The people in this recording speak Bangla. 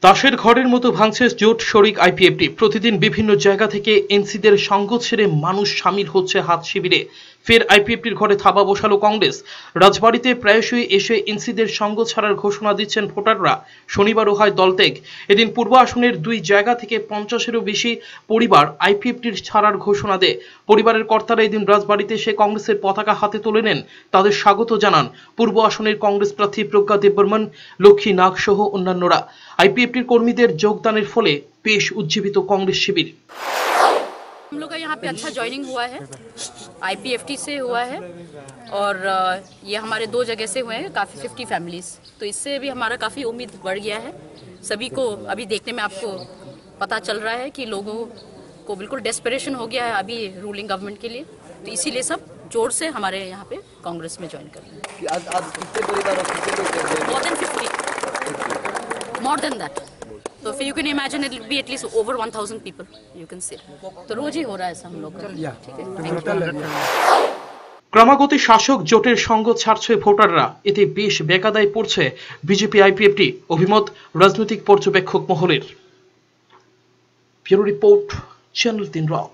তাসের ঘরের মতো ভাঙছে জোট শরিক আইপিএফটি। প্রতিদিন বিভিন্ন জায়গা থেকে এনসিদের সঙ্গ ছেড়ে মানুষ সামিল হচ্ছে হাত শিবিরে। ফের আইপিএফটির ঘরে থাবা বসালো কংগ্রেস। রাজবাড়িতে প্রায়শই এসে এনসিদের সঙ্গ ছাড়ার ঘোষণা দিচ্ছেন ভোটাররা। শনিবারও হয় দলত্যাগ। এদিন পূর্ব আসনের দুই জায়গা থেকে 50-এরও বেশি পরিবার আইপিএফটির ছাড়ার ঘোষণা দেয়। পরিবারের কর্তারা এদিন রাজবাড়িতে এসে কংগ্রেসের পতাকা হাতে তুলে নেন। তাদের স্বাগত জানান পূর্ব আসনের কংগ্রেস প্রার্থী প্রজ্ঞা দেববর্মন, লক্ষ্মী নাগ সহ অন্যান্যরা। আইপিএফটির কর্মীদের যোগদানের ফলে বেশ উজ্জীবিত কংগ্রেস শিবির। हम लोग का यहाँ पे अच्छा ज्वाइनिंग हुआ है, आईपीएफटी से हुआ है और ये हमारे दो जगह से हुए हैं, काफ़ी 50 फैमिलीज, तो इससे भी हमारा काफ़ी उम्मीद बढ़ गया है। सभी को अभी देखने में आपको पता चल रहा है कि लोगों को बिल्कुल डेस्परेशन हो गया है अभी रूलिंग गवर्नमेंट के लिए, तो इसीलिए सब जोर से हमारे यहाँ पे कांग्रेस में ज्वाइन कर रहे हैं। मोर देन दैट, तो फिर you can imagine it will be at least over 1000 people you can say. तो रोज ही हो रहा है ऐसा हम लोग का। ठीक है, ক্রমাগত শাসক জোটের সঙ্গ ছাড়ছে ভোটাররা। এতে বেশ বেকায়দায় পড়ছে বিজেপি আইপিএফটি, অভিমত রাজনৈতিক পর্যবেক্ষক মহলের। ব্যুরো রিপোর্ট, চ্যানেল 3 রাত।